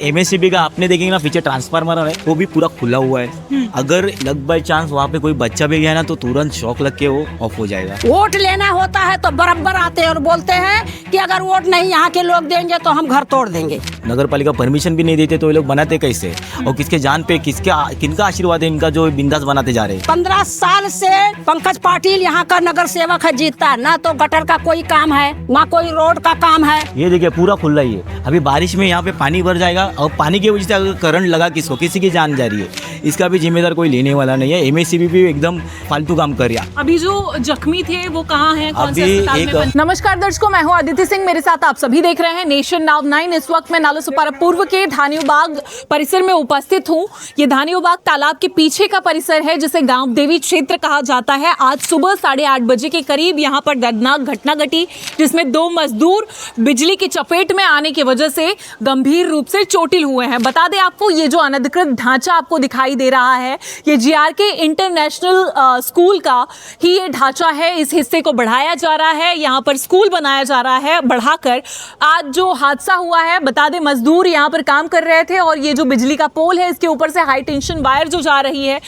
MSCB का आपने देखेंगे ना पीछे ट्रांसफार्मर है वो भी पूरा खुला हुआ है। अगर लग बाय चांस वहाँ पे कोई बच्चा भी गया ना तो तुरंत शॉक लग के वो ऑफ हो जाएगा। वोट लेना होता है तो बराबर आते हैं और बोलते हैं कि अगर वोट नहीं यहाँ के लोग देंगे तो हम घर तोड़ देंगे। नगर पालिका परमिशन भी नहीं देते तो ये लोग बनाते कैसे और किसके जान पे किनका आशीर्वाद है इनका जो बिंदास बनाते जा रहे हैं। 15 साल से पंकज पाटिल यहाँ का नगर सेवक है, जीतता ना तो गटर का कोई काम है ना कोई रोड का काम है। ये देखिए पूरा खुला ही है। अभी बारिश में यहाँ पे पानी भर जाएगा और पानी की वजह से अगर करंट लगा किसी की जान जा रही है, इसका भी जिम्मेदार कोई लेने वाला नहीं है। एमएससीबी भी एकदम फालतू काम कर रहा है। अभी जो जख्मी थे वो कहाँ हैं, कौन से अभी अस्पताल में? नमस्कार दर्शकों, मैं हूं अदिति सिंह, मेरे साथ आप सभी देख रहे हैं नेशन नाउ 9। इस वक्त मैं नालासोपारा पूर्व के धानियोबाग परिसर में उपस्थित हूं। ये धानियोबाग तालाब के पीछे का परिसर है जिसे गांव देवी क्षेत्र कहा जाता है। आज सुबह 8:30 बजे के करीब यहाँ पर दर्दनाक घटना घटी जिसमें 2 मजदूर बिजली की चपेट में आने की वजह से गंभीर रूप से चोटिल हुए हैं। बता दें आपको, ये जो अनधिकृत ढांचा आपको दिखाई दे रहा है ये जीआरके इंटरनेशनल स्कूल का ही ये ढांचा है। इस हिस्से को बढ़ाया जा रहा है, यहाँ पर स्कूल बनाया जा रहा है बढ़ाकर। आज जो हादसा हुआ है, बता दें मजदूर यहाँ पर काम कर रहे थे और ये जो बिजली का पोल है इसके ऊपर से हाई टेंशन वायर जो जा रही है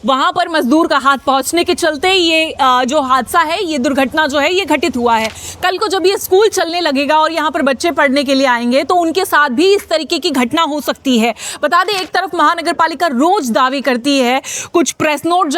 वहाँ पर मजदूर का हाथ पहुँचने के चलते ये जो हादसा है, ये दुर्घटना जो है ये घटित हुआ है। कल को जब ये स्कूल चलने लगेगा और यहाँ पर बच्चे पढ़ने के लिए आएंगे तो उनके साथ भी इस तरीके की घटना हो सकती है। बता दें, एक तरफ महानगर पालिका रोज दावे करती है, कुछ प्रेस नोट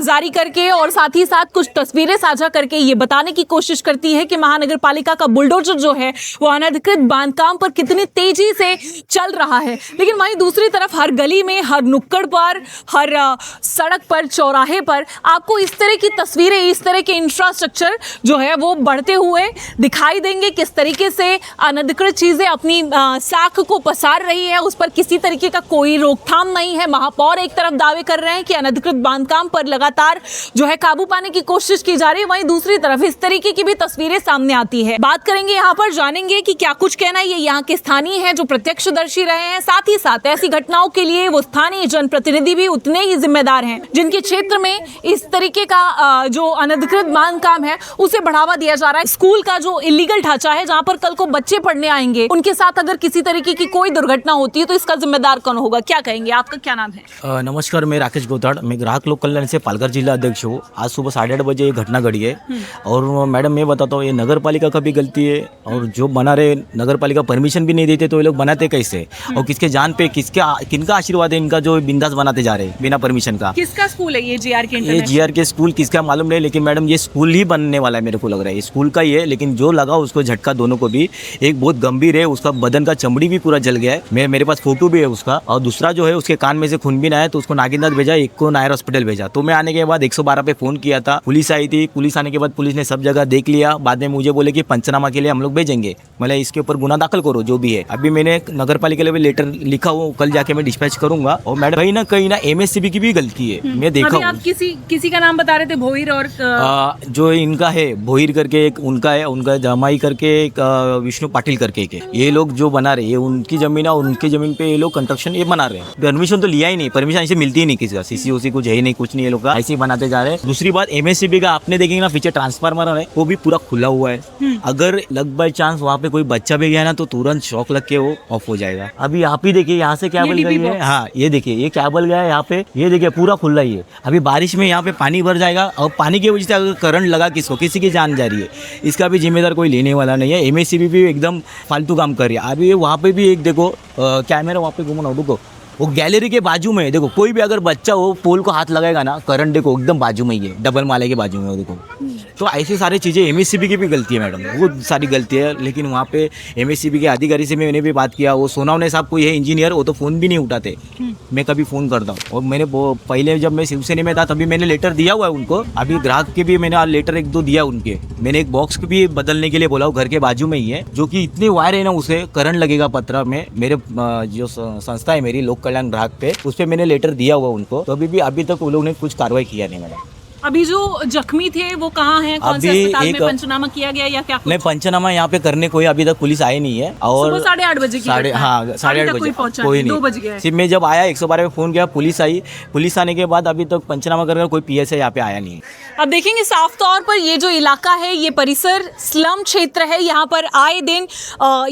जारी करके और साथ ही साथ कुछ तस्वीरें साझा करके ये बताने की कोशिश करती है कि महानगर पालिका का बुलडोजर जो है वो अनधिकृत बांधकाम पर कितनी तेजी से चल रहा है। लेकिन वहीं दूसरी तरफ हर गली में, हर नुक्कड़ पर, हर सड़क पर, चौराहे पर आपको इस तरह की तस्वीरें, इस तरह के इंफ्रास्ट्रक्चर जो है वो बढ़ते हुए दिखाई देंगे। किस तरीके से अनधिकृत चीजें अपनी साख को पसार रही है, उस पर किसी तरीके का कोई रोकथाम नहीं है। महापौर एक तरफ दावे कर रहे हैं कि अनधिकृत बांधकाम पर लगातार जो है काबू पाने की कोशिश की जा रही है, वहीं दूसरी तरफ इस तरीके की भी तस्वीरें सामने आती है। बात करेंगे यहाँ पर, जानेंगे कि क्या कुछ कहना है ये यहाँ के स्थानीय हैं जो प्रत्यक्षदर्शी रहे हैं। साथ ही साथ ऐसी घटनाओं के लिए वो स्थानीय जनप्रतिनिधि भी उतने ही जिम्मेदार हैं जिनके क्षेत्र में इस तरीके का जो अनधिकृत बांधकाम है उसे बढ़ावा दिया जा रहा है। स्कूल का जो इलीगल ढांचा है जहाँ पर कल को बच्चे पढ़ने आएंगे, उनके साथ अगर किसी तरीके की कोई दुर्घटना होती है तो इसका जिम्मेदार कौन होगा, क्या कहेंगे? आपका क्या नाम है? नमस्कार, मैं राकेश गोताड़, मैं ग्राहक लोक कल्याण से पालघर जिला अध्यक्ष हूँ। आज सुबह 8:30 बजे ये घटना घटी है और मैडम मैं बताता हूँ, ये नगर पालिका का भी गलती है और जो बना रहे नगर पालिका परमिशन भी नहीं देते तो ये लोग बनाते कैसे और किसके जान पे किनका आशीर्वाद है इनका जो बिंदास बनाते जा रहे हैं बिना परमिशन का। किसका स्कूल है ये जीआरके? ये जीआरके स्कूल किसका मालूम नहीं, लेकिन मैडम ये स्कूल ही बनने वाला है, मेरे को लग रहा है स्कूल का ही है। लेकिन जो लगा उसको झटका दोनों को भी, एक बहुत गंभीर है, उसका बदन का चमड़ी भी पूरा जल गया है। मेरे पास फोटो भी है उसका। और दूसरा जो है उसके कान में से खून भी ना है तो उसको नागिंदात भेजा, एक को नायर हॉस्पिटल भेजा। तो मैं आने के बाद 112 पे फोन किया था, पुलिस आई थी। पुलिस आने के बाद पुलिस ने सब जगह देख लिया। बाद में मुझे बोले कि पंचनामा के लिए हम लोग भेजेंगे, मतलब इसके ऊपर गुना दाखिल करो जो भी है। अभी मैंने नगर पालिका लेवल लेटर लिखा हुआ, कल जाके मैं डिस्पैच करूंगा। और मैडम कहीं ना एमएससीबी की भी गलती है, मैं देखा हूँ। आप किसी का नाम बता रहे थे, भोईर और जो इनका है भोईर करके एक उनका है, उनका जमाई करके एक विष्णु पाटिल करके एक है। ये लोग जो बना रहे हैं उनकी जमीन है और उनकी जमीन पे ये लोग कंस्ट्रक्शन ये बना रहे हैं। परमिशन तो लिया ही नहीं, परमिशन ऐसे मिलती ही नहीं किसी का, सीसी कुछ है ही नहीं, कुछ नहीं, ये लोग ऐसे ही बनाते जा रहे हैं। दूसरी बात, एमएससीबी का आपने देखेंगे ना पीछे ट्रांसफार्मर है वो भी पूरा खुला हुआ है। अगर लग बाय चांस वहाँ पे कोई बच्चा भी गया ना तो तुरंत शॉक लग के वो ऑफ हो जाएगा। अभी आप ही देखिए यहाँ से केबल गई है, हाँ ये देखिए ये केबल गया है यहाँ पे, ये देखिए पूरा खुला ही है। अभी बारिश में यहाँ पे पानी भर जाएगा और पानी की वजह से अगर करंट लगा किसी की जान जा रही है, इसका भी जिम्मेदार कोई लेने वाला नहीं है। एमएससीबी भी एकदम फालतू काम कर रही है। अभी वहाँ पे भी एक देखो कैमरा वहाँ पे घूमना, देखो वो गैलरी के बाजू में है। देखो कोई भी अगर बच्चा हो पोल को हाथ लगाएगा ना, करंट देखो एकदम बाजू में ही है, डबल माले के बाजू में हो। देखो तो ऐसी सारी चीज़ें एमएससीबी की भी गलती है मैडम, वो सारी गलती है। लेकिन वहाँ पे एमएससीबी के अधिकारी से मैंने भी बात किया, वो सोनावने साहब कोई है इंजीनियर, वो तो फ़ोन भी नहीं उठाते। मैं कभी फ़ोन करता हूँ और मैंने पहले जब मैं शिवसेना में था तभी मैंने लेटर दिया हुआ है उनको। अभी ग्राहक के भी मैंने लेटर 1-2 दिया उनके। मैंने एक बॉक्स भी बदलने के लिए बोला, घर के बाजू में ही है, जो कि इतने वायर है ना उसे करंट लगेगा पत्र में। मेरे जो संस्था है मेरी लोक कल्याण ग्राहक पे, उस पर मैंने लेटर दिया हुआ उनको। तो अभी तक वो लोग ने कुछ कार्रवाई किया नहीं मैडम। अभी जो जख्मी थे वो कहाँ हैं? कौन से अभी अस्पताल में एक- पंचनामा किया गया या क्या कुछ? नहीं, पंचनामा यहाँ पे करने कोई अभी तक पुलिस आई नहीं है। और सुबह 8:30 बजे की घटना है। हाँ, अभी 8:30 तक कोई बजे पहुंचा कोई नहीं, नहीं। 2 बज गए हैं। सिर्फ मैं जब आया 112 में फ़ोन किया, पुलिस आई। पुलिस आने के बाद अभी तक पंचनामा कर कोई PSI यहाँ पे आया नहीं। अब देखेंगे साफ तौर पर ये जो इलाका है, ये परिसर स्लम क्षेत्र है। यहाँ पर आए दिन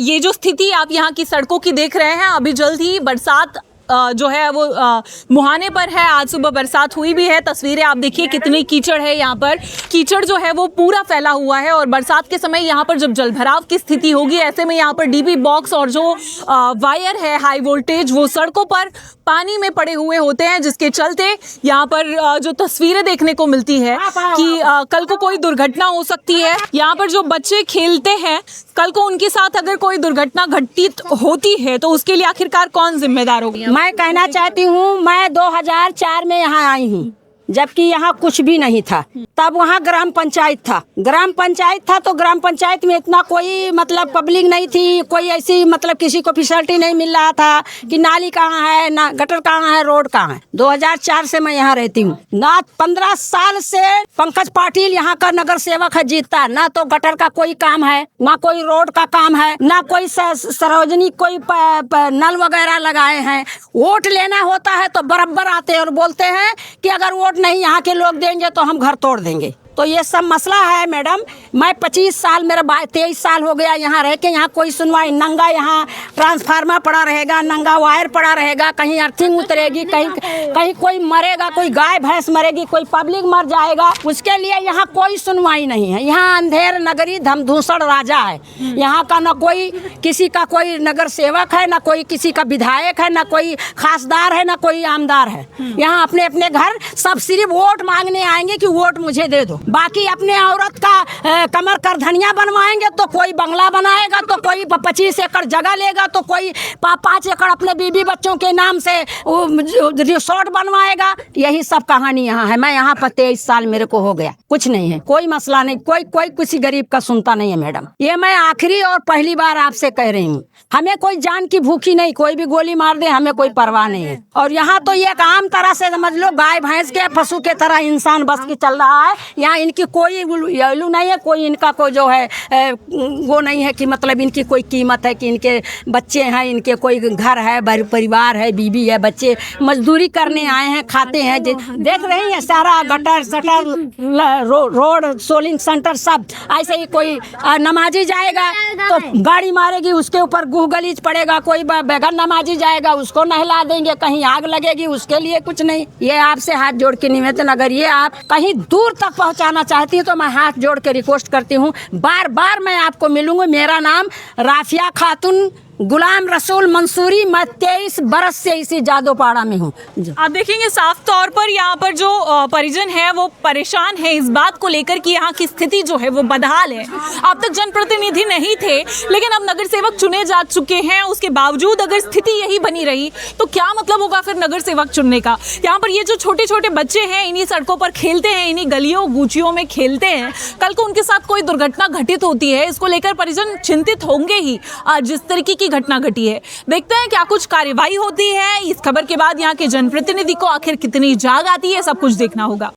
ये जो स्थिति आप यहाँ की सड़कों की देख रहे हैं, अभी जल्द ही बरसात जो है वो मुहाने पर है। आज सुबह बरसात हुई भी है। तस्वीरें आप देखिए कितनी कीचड़ है यहाँ पर। कीचड़ जो है वो पूरा फैला हुआ है और बरसात के समय यहाँ पर जब जलभराव की स्थिति होगी, ऐसे में यहाँ पर DB बॉक्स और जो वायर है हाई वोल्टेज, वो सड़कों पर पानी में पड़े हुए होते हैं, जिसके चलते यहाँ पर जो तस्वीरें देखने को मिलती है कि कल को कोई दुर्घटना हो सकती है। यहाँ पर जो बच्चे खेलते हैं, कल को उनके साथ अगर कोई दुर्घटना घटित होती है तो उसके लिए आखिरकार कौन जिम्मेदार होगी? मैं कहना चाहती हूँ, मैं 2004 में यहाँ आई हूँ, जबकि यहाँ कुछ भी नहीं था। तब वहाँ ग्राम पंचायत था। ग्राम पंचायत था तो ग्राम पंचायत में इतना कोई मतलब पब्लिक नहीं थी, कोई ऐसी मतलब किसी को फैसिलिटी नहीं मिल रहा था कि नाली कहाँ है, ना गटर कहाँ है, रोड कहाँ है। 2004 से मैं यहाँ रहती हूँ। ना 15 साल से पंकज पाटिल यहाँ का नगर सेवक है जीतता। ना तो गटर का कोई काम है, ना कोई रोड का काम है, ना कोई सार्वजनिक कोई नल वगैरह लगाए हैं। वोट लेना होता है तो बराबर आते हैं और बोलते हैं कि अगर वोट नहीं यहाँ के लोग देंगे तो हम घर तोड़ देंगे। तो ये सब मसला है मैडम। मैं 25 साल, मेरा 23 साल हो गया यहाँ रह के। यहाँ कोई सुनवाई, नंगा यहाँ ट्रांसफार्मर पड़ा रहेगा, नंगा वायर पड़ा रहेगा, कहीं अर्थिंग उतरेगी, कहीं कोई मरेगा, कोई गाय भैंस मरेगी, कोई पब्लिक मर जाएगा, उसके लिए यहाँ कोई सुनवाई नहीं है। यहाँ अंधेर नगरी धमधूसड़ राजा है। यहाँ का ना कोई किसी का कोई नगर सेवक है, ना कोई किसी का विधायक है, ना कोई खासदार है, ना कोई आमदार है। यहाँ अपने अपने घर सब सिर्फ वोट मांगने आएंगे कि वोट मुझे दे दो। बाकी अपने औरत का कमर कर धनिया बनवाएंगे तो कोई बंगला बनाएगा, तो कोई 25 एकड़ जगह लेगा, तो कोई 5 एकड़ अपने बीबी बच्चों के नाम से रिसोर्ट बनवाएगा। यही सब कहानी यहाँ है। मैं यहाँ पर 23 साल मेरे को हो गया, कुछ नहीं है, कोई मसला नहीं, कोई किसी गरीब का सुनता नहीं है मैडम। ये मैं आखिरी और पहली बार आपसे कह रही हूँ। हमें कोई जान की भूखी नहीं, कोई भी गोली मार दे हमें कोई परवाह नहीं है। और यहाँ तो ये आम तरह से समझ लो, गाय भैंस के पशु के तरह इंसान बस के चल रहा है। यहाँ इनकी कोई वैल्यू नहीं है, कोई इनका कोई जो है वो नहीं है कि मतलब इनकी कोई कीमत है कि इनके बच्चे हैं, इनके कोई घर है, परिवार है, बीबी है, बच्चे मजदूरी करने आए हैं, खाते हैं। देख रही हैं सारा gutter shutter road soling centre सब ऐसे ही। कोई नमाजी जाएगा तो गाड़ी मारेगी, उसके ऊपर गुह गलीच पड़ेगा। कोई बगैर नमाजी जाएगा उसको नहला देंगे, कहीं आग लगेगी, उसके लिए कुछ नहीं। ये आपसे हाथ जोड़ के निवेदन, अगर ये आप कहीं दूर तक पहुंचाना चाहती हूँ तो मैं हाथ जोड़ के रिक्वेस्ट करती हूँ। बार बार मैं आपको मिलूंगी। मेरा नाम राफिया खातून गुलाम रसूल मंसूरी। मैं 23 बरस से इसी जादोपाड़ा में हूँ। आप देखेंगे साफ तौर पर यहाँ पर जो परिजन है वो परेशान है इस बात को लेकर कि यहाँ की स्थिति जो है वो बदहाल है। अब तक जनप्रतिनिधि नहीं थे, लेकिन अब नगर सेवक चुने जा चुके हैं। उसके बावजूद अगर स्थिति यही बनी रही तो क्या मतलब होगा फिर नगर सेवक चुनने का? यहाँ पर ये जो छोटे छोटे बच्चे हैं इन्हीं सड़कों पर खेलते हैं, इन्हीं गलियों गूचियों में खेलते हैं। कल को उनके साथ कोई दुर्घटना घटित होती है, इसको लेकर परिजन चिंतित होंगे ही। जिस तरीके की घटना घटी है, देखते हैं क्या कुछ कार्रवाई होती है। इस खबर के बाद यहाँ के जनप्रतिनिधि को आखिर कितनी जाग आती है, सब कुछ देखना होगा।